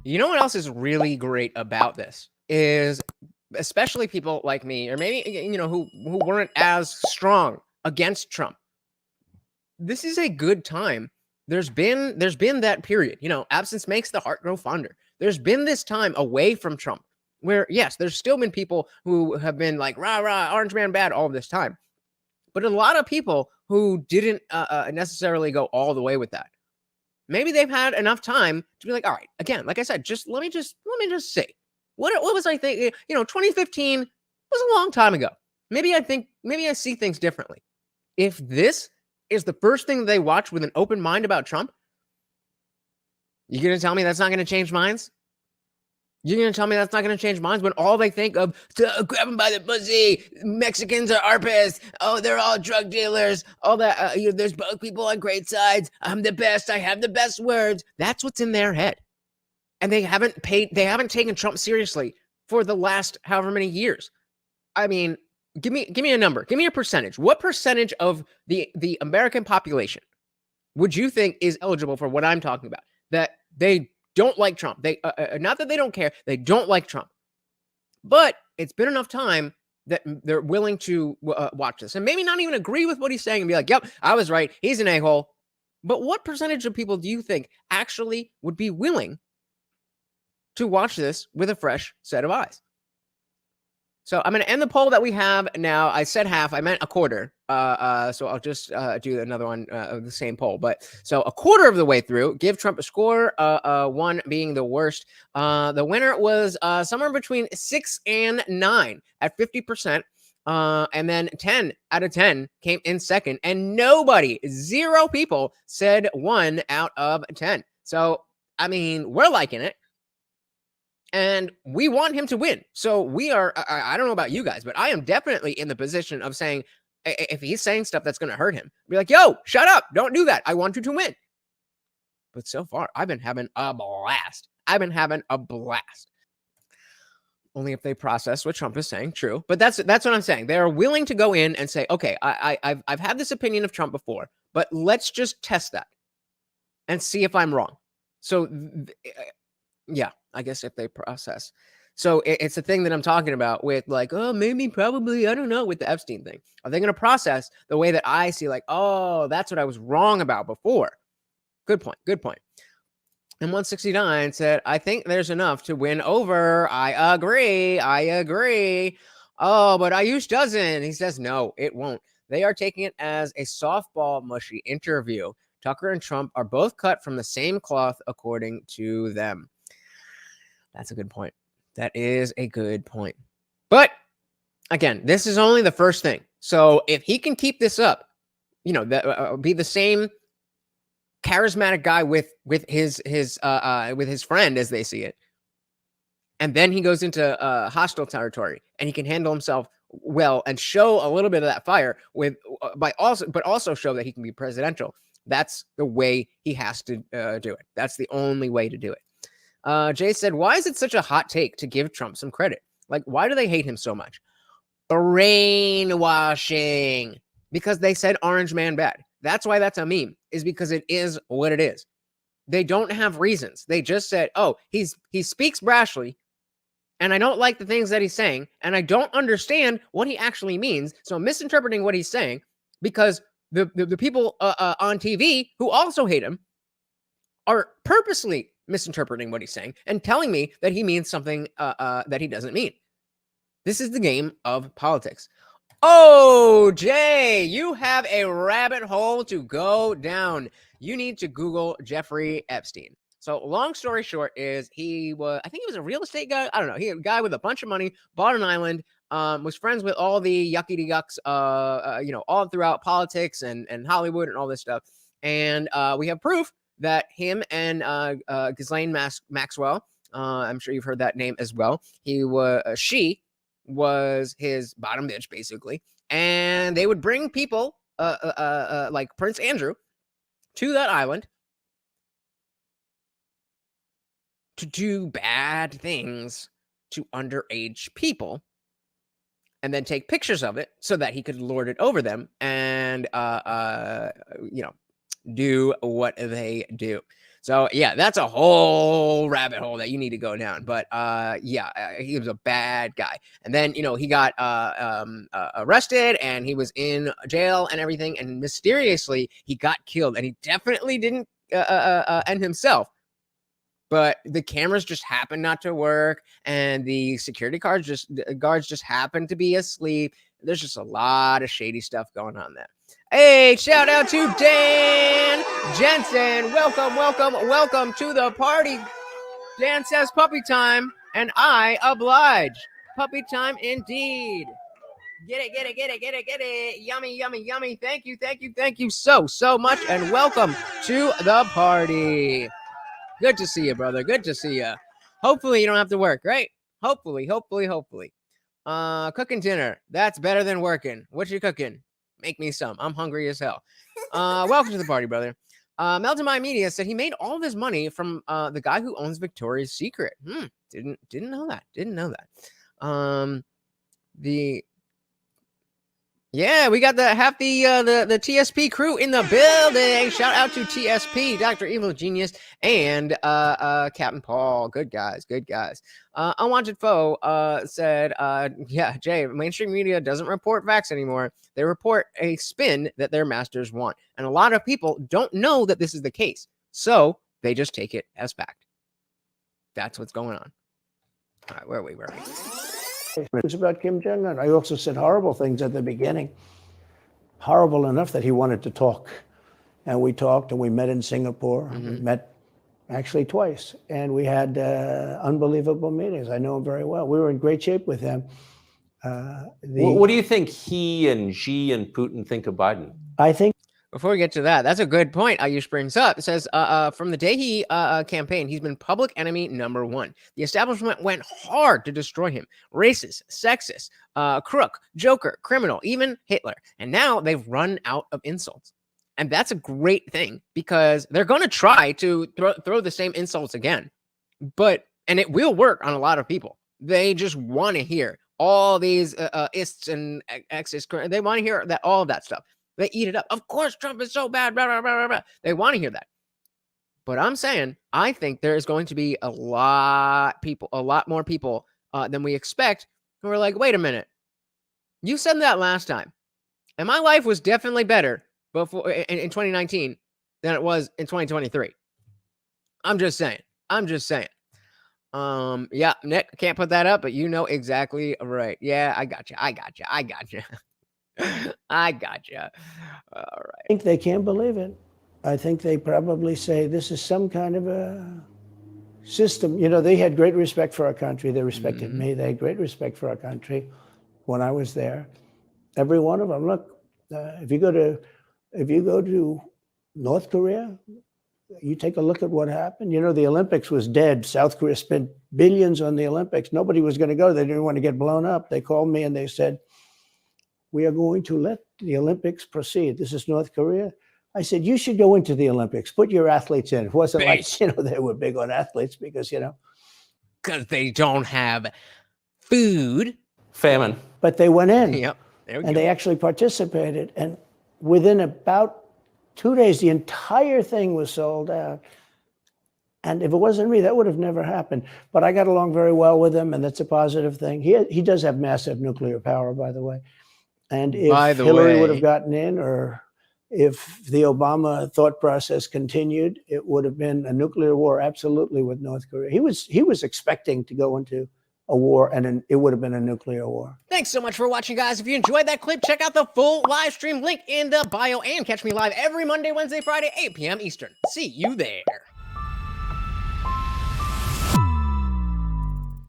You know what else is really great about this is especially people like me, or maybe who weren't as strong against Trump. This is a good time. There's been that period, absence makes the heart grow fonder. There's been this time away from Trump where, yes, there's still been people who have been like, rah, rah, orange man bad all of this time. But a lot of people who didn't necessarily go all the way with that. Maybe they've had enough time to be like, all right, again, like I said, let me just say, what was I thinking? 2015 was a long time ago. Maybe I see things differently. If this is the first thing they watch with an open mind about Trump, you're going to tell me that's not going to change minds? You're going to tell me that's not going to change minds when all they think of, grab them by the pussy, Mexicans are arpists, oh, they're all drug dealers, all that, there's both people on great sides, I'm the best, I have the best words. That's what's in their head. And they haven't taken Trump seriously for the last however many years. I mean, give me a number. Give me a percentage. What percentage of the American population would you think is eligible for what I'm talking about? That they don't like Trump. They not that they don't care. They don't like Trump. But it's been enough time that they're willing to watch this and maybe not even agree with what he's saying and be like, "Yep, I was right. He's an a-hole." But what percentage of people do you think actually would be willing to watch this with a fresh set of eyes? So I'm going to end the poll that we have now. I said half. I meant a quarter. So I'll just do another one of the same poll. But so a quarter of the way through, give Trump a score, 1 being the worst. The winner was somewhere between 6 and 9 at 50%. And then 10 out of 10 came in second. And zero people said 1 out of 10. So, I mean, we're liking it. And we want him to win. So we are, I don't know about you guys, but I am definitely in the position of saying, if he's saying stuff that's going to hurt him, be like, yo, shut up. Don't do that. I want you to win. But so far, I've been having a blast. Only if they process what Trump is saying, true. But that's what I'm saying. They're willing to go in and say, okay, I've had this opinion of Trump before, but let's just test that and see if I'm wrong. So, yeah, I guess if they process. So it's the thing that I'm talking about with like, oh, maybe, probably, I don't know, with the Epstein thing. Are they going to process the way that I see like, oh, that's what I was wrong about before? Good point. And 169 said, I think there's enough to win over. I agree. Oh, but Ayush doesn't. He says, no, it won't. They are taking it as a softball mushy interview. Tucker and Trump are both cut from the same cloth, according to them. That's a good point. That is a good point. But again, this is only the first thing. So if he can keep this up, be the same charismatic guy with his friend as they see it, and then he goes into hostile territory and he can handle himself well and show a little bit of that fire but also show that he can be presidential. That's the way he has to do it. That's the only way to do it. Jay said, why is it such a hot take to give Trump some credit? Like, why do they hate him so much? Brainwashing. Because they said orange man bad. That's why that's a meme, is because it is what it is. They don't have reasons. They just said, oh, he speaks brashly, and I don't like the things that he's saying, and I don't understand what he actually means, so I'm misinterpreting what he's saying, because the people on TV who also hate him are purposely misinterpreting what he's saying and telling me that he means something that he doesn't mean. This is the game of politics. Oh, Jay, you have a rabbit hole to go down. You need to Google Jeffrey Epstein. So long story short is I think he was a real estate guy. I don't know. He was a guy with a bunch of money, bought an island, was friends with all the yuckity yucks, all throughout politics and Hollywood and all this stuff. And we have proof that him and Ghislaine Maxwell, I'm sure you've heard that name as well. She was his bottom bitch, basically. And they would bring people like Prince Andrew to that island to do bad things to underage people and then take pictures of it so that he could lord it over them and, do what they do. So yeah, that's a whole rabbit hole that you need to go down. But he was a bad guy. And then he got arrested and he was in jail and everything. And mysteriously he got killed. And he definitely didn't end himself. But the cameras just happened not to work, and the security guards just happened to be asleep. There's just a lot of shady stuff going on there. Hey, shout out to Dan Jensen. Welcome to the party. Dan says puppy time, and I oblige. Puppy time indeed. Get it. Yummy. Thank you so much, and welcome to the party. Good to see you, brother. Good to see you. Hopefully you don't have to work, right? Hopefully. Cooking dinner. That's better than working. What you cooking? Make me some. I'm hungry as hell. Welcome to the party, brother. Melton My Media said he made all of his money from the guy who owns Victoria's Secret. Didn't know that. Yeah, we got half the TSP crew in the building. Shout out to TSP, Dr. Evil Genius, and Captain Paul. Good guys. Unwanted Foe said, Jay, mainstream media doesn't report facts anymore. They report a spin that their masters want. And a lot of people don't know that this is the case. So they just take it as fact. That's what's going on. All right, where are we? It was about Kim Jong-un. I also said horrible things at the beginning. Horrible enough that he wanted to talk. And we talked, and we met in Singapore. We met actually twice. And we had unbelievable meetings. I know him very well. We were in great shape with him. What do you think he and Xi and Putin think of Biden? I think. Before we get to that, that's a good point Ayush brings up. It says, from the day he campaigned, he's been public enemy number one. The establishment went hard to destroy him. Racist, sexist, crook, joker, criminal, even Hitler. And now they've run out of insults. And that's a great thing because they're going to try to throw the same insults again. And it will work on a lot of people. They just want to hear all these ists and exes. They want to hear all of that stuff. They eat it up. Of course, Trump is so bad. Blah, blah, blah, blah. They want to hear that. But I'm saying, I think there is going to be a lot more people than we expect who are like, wait a minute. You said that last time. And my life was definitely better before in 2019 than it was in 2023. I'm just saying. Yeah, Nick, I can't put that up, but you know exactly right. Yeah, I got you. I gotcha. All right. I think they can't believe it. I think they probably say this is some kind of a system. They had great respect for our country. They respected me. They had great respect for our country when I was there. Every one of them. Look, if you go to North Korea, you take a look at what happened. The Olympics was dead. South Korea spent billions on the Olympics. Nobody was going to go. They didn't want to get blown up. They called me and they said, we are going to let the Olympics proceed. This is North Korea. I said, you should go into the Olympics. Put your athletes in. It wasn't like, they were big on athletes because, because they don't have food. Famine. But they went in. Yep. There we go. And they actually participated. And within about 2 days, the entire thing was sold out. And if it wasn't me, that would have never happened. But I got along very well with him, and that's a positive thing. He does have massive nuclear power, by the way. And if Hillary would have gotten in, or if the Obama thought process continued, it would have been a nuclear war, absolutely, with North Korea. He was expecting to go into a war, and it would have been a nuclear war. Thanks so much for watching, guys. If you enjoyed that clip, check out the full live stream link in the bio, and catch me live every Monday, Wednesday, Friday, 8 p.m. Eastern. See you there.